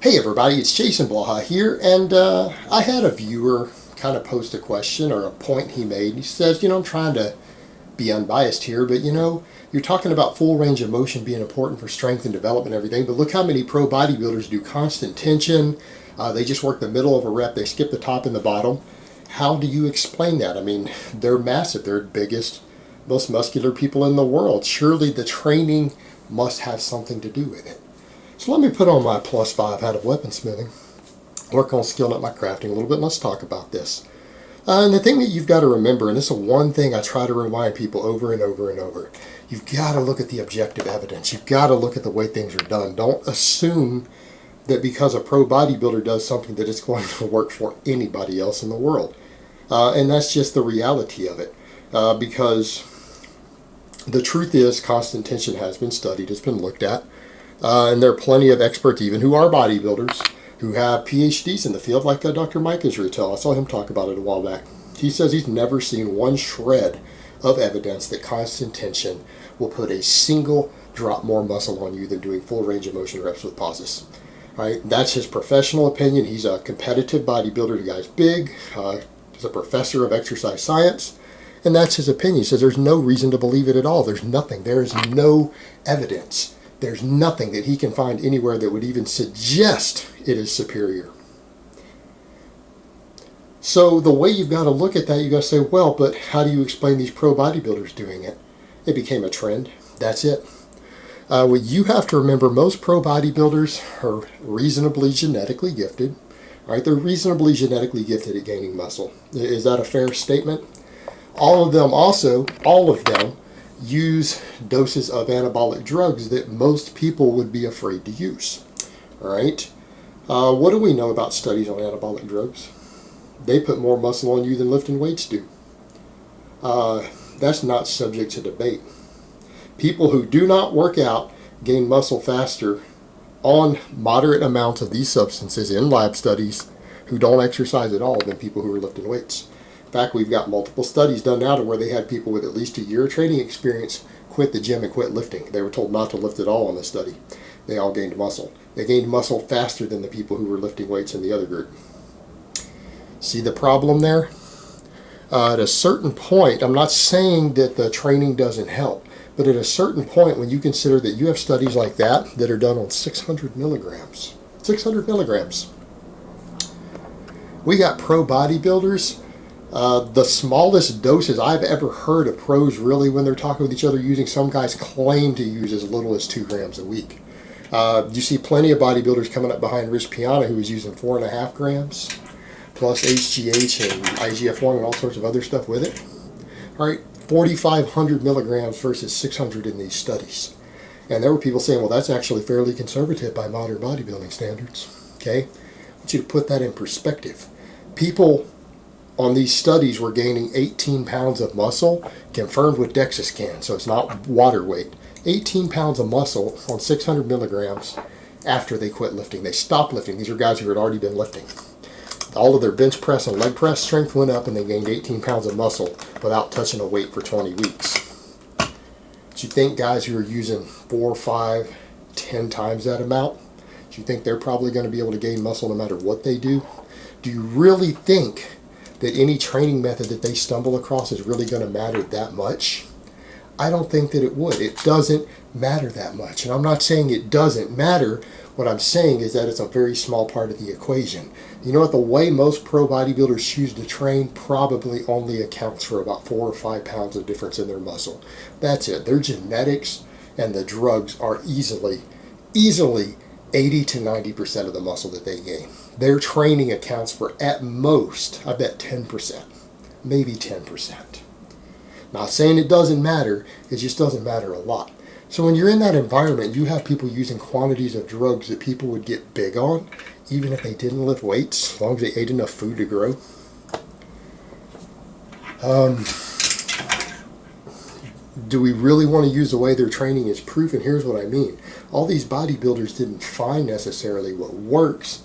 Hey everybody, it's Jason Blaha here, and I had a viewer kind of post a question or a point he made. He says, I'm trying to be unbiased here, but you're talking about full range of motion being important for strength and development and everything, but look how many pro bodybuilders do constant tension. They just work the middle of a rep, they skip the top and the bottom. How do you explain that? I mean, they're massive, they're the biggest, most muscular people in the world. Surely the training must have something to do with it. So let me put on my +5 hat of weaponsmithing, work on skilling up my crafting a little bit, and let's talk about this. And the thing that you've got to remember, and this is one thing I try to remind people over and over and over, you've got to look at the objective evidence. You've got to look at the way things are done. Don't assume that because a pro bodybuilder does something that it's going to work for anybody else in the world. And that's just the reality of it. Because the truth is constant tension has been studied, it's been looked at. And there are plenty of experts even who are bodybuilders who have PhDs in the field, like Dr. Mike Israetel. I saw him talk about it a while back. He says he's never seen one shred of evidence that constant tension will put a single drop more muscle on you than doing full range of motion reps with pauses. Right? That's his professional opinion. He's a competitive bodybuilder. The guy's big. He's a professor of exercise science. And that's his opinion. He says there's no reason to believe it at all. There's nothing. There is no evidence. There's nothing that he can find anywhere that would even suggest it is superior. So the way you've got to look at that, you've got to say, well, but how do you explain these pro bodybuilders doing it? It became a trend. That's it. What you have to remember, most pro bodybuilders are reasonably genetically gifted. Right? They're reasonably genetically gifted at gaining muscle. Is that a fair statement? All of them use doses of anabolic drugs that most people would be afraid to use. All right. What do we know about studies on anabolic drugs? They put more muscle on you than lifting weights do. That's not subject to debate. People who do not work out gain muscle faster on moderate amounts of these substances in lab studies who don't exercise at all than people who are lifting weights. In fact, we've got multiple studies done now to where they had people with at least a year of training experience quit the gym and quit lifting. They were told not to lift at all in the study. They all gained muscle. They gained muscle faster than the people who were lifting weights in the other group. See the problem there? At a certain point, I'm not saying that the training doesn't help, but at a certain point when you consider that you have studies like that are done on 600 milligrams. 600 milligrams. We got pro bodybuilders. The smallest doses I've ever heard of pros really when they're talking with each other using, some guys claim to use as little as 2 grams a week. You see plenty of bodybuilders coming up behind Rich Piana who is using 4.5 grams plus HGH and IGF-1 and all sorts of other stuff with it. All right, 4,500 milligrams versus 600 in these studies. And there were people saying, well, that's actually fairly conservative by modern bodybuilding standards. Okay, I want you to put that in perspective. People on these studies were gaining 18 pounds of muscle, confirmed with DEXA scan, so it's not water weight. 18 pounds of muscle on 600 milligrams after they quit lifting. They stopped lifting. These are guys who had already been lifting. All of their bench press and leg press strength went up and they gained 18 pounds of muscle without touching a weight for 20 weeks. Do you think guys who are using 4, 5, 10 times that amount, do you think they're probably going to be able to gain muscle no matter what they do? Do you really think that any training method that they stumble across is really going to matter that much? I don't think that it would. It doesn't matter that much. And I'm not saying it doesn't matter. What I'm saying is that it's a very small part of the equation. You know what? The way most pro bodybuilders choose to train probably only accounts for about 4 or 5 pounds of difference in their muscle. That's it. Their genetics and the drugs are easily 80 to 90% of the muscle that they gain. Their training accounts for, at most, I bet 10%, maybe 10%. Not saying it doesn't matter, it just doesn't matter a lot. So when you're in that environment, you have people using quantities of drugs that people would get big on, even if they didn't lift weights, as long as they ate enough food to grow. Do we really want to use the way they're training as proof? And here's what I mean. All these bodybuilders didn't find necessarily what works.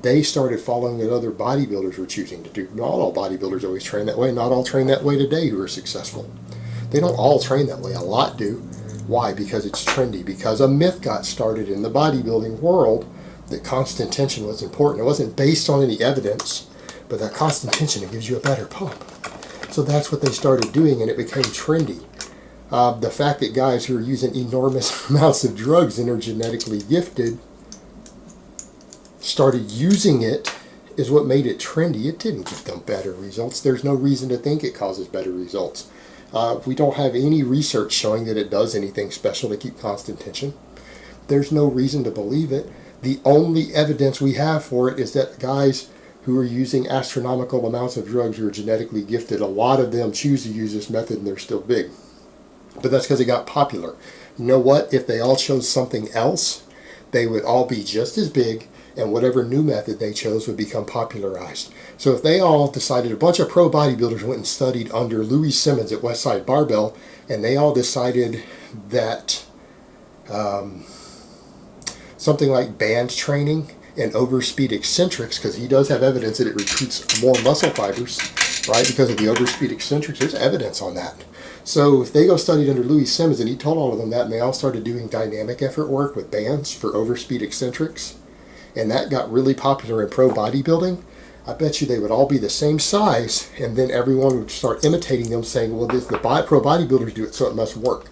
They started following what other bodybuilders were choosing to do. Not all bodybuilders always train that way. Not all train that way today who are successful. They don't all train that way. A lot do. Why? Because it's trendy. Because a myth got started in the bodybuilding world that constant tension was important. It wasn't based on any evidence, but that constant tension, it gives you a better pump. So that's what they started doing, and it became trendy. The fact that guys who are using enormous amounts of drugs and are genetically gifted started using it is what made it trendy. It didn't give them better results. There's no reason to think it causes better results. We don't have any research showing that it does anything special to keep constant tension. There's no reason to believe it. The only evidence we have for it is that guys who are using astronomical amounts of drugs who are genetically gifted, a lot of them choose to use this method and they're still big. But that's because it got popular. You know what? If they all chose something else, they would all be just as big, and whatever new method they chose would become popularized. So if they all decided, a bunch of pro bodybuilders went and studied under Louis Simmons at Westside Barbell, and they all decided that something like band training and overspeed eccentrics, because he does have evidence that it recruits more muscle fibers, right? Because of the overspeed eccentrics, there's evidence on that. So if they go studied under Louis Simmons and he told all of them that, and they all started doing dynamic effort work with bands for overspeed eccentrics, and that got really popular in pro bodybuilding, I bet you they would all be the same size, and then everyone would start imitating them, saying, well, the pro bodybuilders do it, so it must work.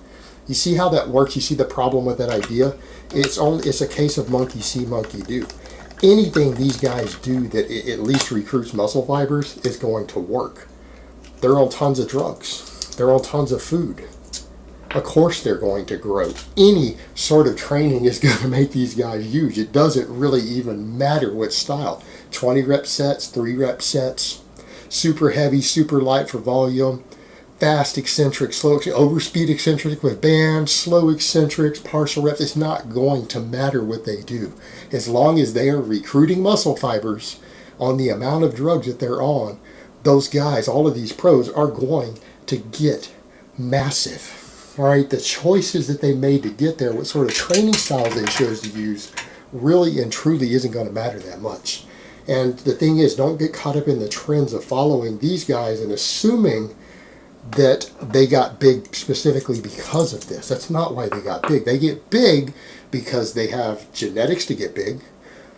You see how that works? You see the problem with that idea? It's a case of monkey see, monkey do. Anything these guys do that at least recruits muscle fibers is going to work. They're on tons of drugs. They're on tons of food. Of course they're going to grow. Any sort of training is going to make these guys huge. It doesn't really even matter what style. 20 rep sets, 3 rep sets, super heavy, super light for volume, fast eccentric, slow, overspeed eccentric with bands, slow eccentrics, partial reps. It's not going to matter what they do. As long as they are recruiting muscle fibers on the amount of drugs that they're on, those guys, all of these pros, are going to get massive. All right, the choices that they made to get there, what sort of training styles they chose to use, really and truly isn't going to matter that much. And the thing is, don't get caught up in the trends of following these guys and assuming that they got big specifically because of this. That's not why they got big. They get big because they have genetics to get big.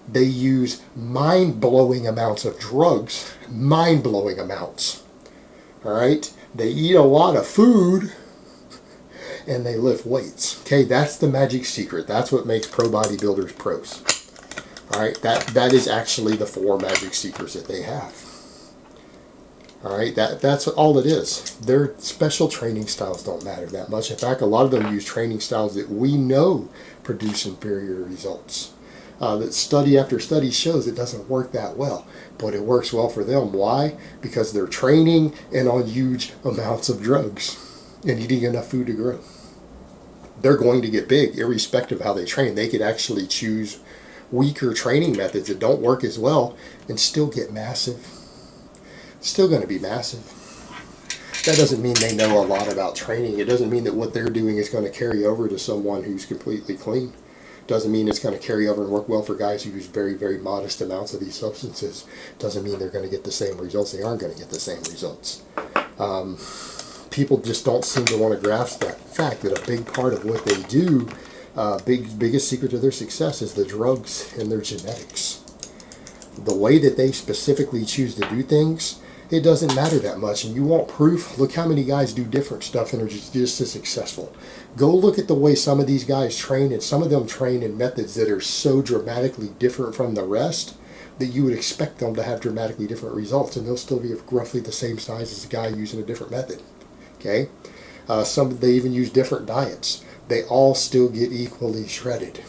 They use mind-blowing amounts of drugs, mind-blowing amounts. All right? They eat a lot of food, and they lift weights. Okay, that's the magic secret. That's what makes pro bodybuilders pros. All right, that is actually the 4 magic secrets that they have. All right, that's all it is. Their special training styles don't matter that much. In fact, a lot of them use training styles that we know produce inferior results. That study after study shows it doesn't work that well, but it works well for them. Why? Because they're training and on huge amounts of drugs and eating enough food to grow. They're going to get big irrespective of how they train. They could actually choose weaker training methods that don't work as well and still get massive. Still going to be massive. That doesn't mean they know a lot about training. It doesn't mean that what they're doing is going to carry over to someone who's completely clean. Doesn't mean it's going to carry over and work well for guys who use very, very modest amounts of these substances. Doesn't mean they're going to get the same results. They aren't going to get the same results. People just don't seem to want to grasp that fact that a big part of what they do, biggest secret to their success is the drugs and their genetics. The way that they specifically choose to do things, it doesn't matter that much. And you want proof? Look how many guys do different stuff and are just as successful. Go look at the way some of these guys train, and some of them train in methods that are so dramatically different from the rest that you would expect them to have dramatically different results, and they'll still be roughly the same size as a guy using a different method. Okay? They even use different diets. They all still get equally shredded.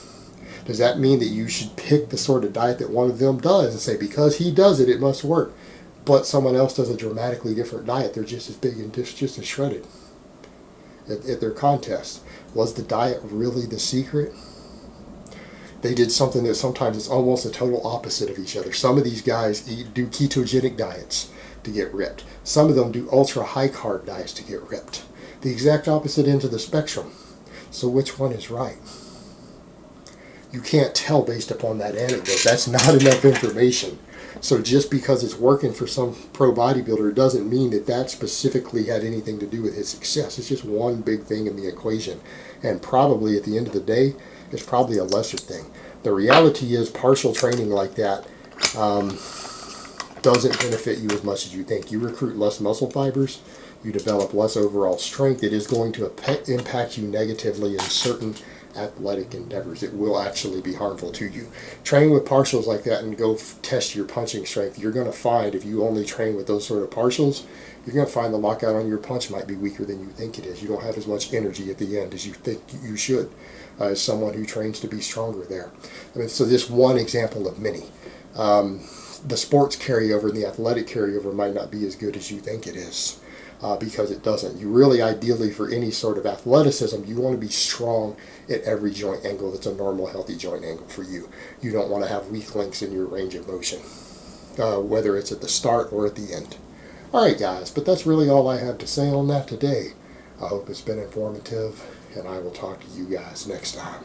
Does that mean that you should pick the sort of diet that one of them does and say, because he does it, it must work? But someone else does a dramatically different diet, they're just as big and just as shredded. At their contest, was the diet really the secret? They did something that sometimes is almost a total opposite of each other. Some of these guys do ketogenic diets to get ripped. Some of them do ultra high carb diets to get ripped. The exact opposite end of the spectrum. So which one is right? You can't tell based upon that anecdote. That's not enough information. So just because it's working for some pro bodybuilder doesn't mean that that specifically had anything to do with his success. It's just one big thing in the equation. And probably at the end of the day, it's probably a lesser thing. The reality is partial training like that doesn't benefit you as much as you think. You recruit less muscle fibers, you develop less overall strength. It is going to impact you negatively in certain athletic endeavors. It will actually be harmful to you. Train with partials like that and go test your punching strength. You're going to find, if you only train with those sort of partials, you're going to find the lockout on your punch might be weaker than you think it is. You don't have as much energy at the end as you think you should, as someone who trains to be stronger there. I mean, so this one example of many. The sports carryover and the athletic carryover might not be as good as you think it is. Because it doesn't. You really, ideally, for any sort of athleticism, you want to be strong at every joint angle that's a normal, healthy joint angle for you. You don't want to have weak links in your range of motion, whether it's at the start or at the end. All right, guys, but that's really all I have to say on that today. I hope it's been informative, and I will talk to you guys next time.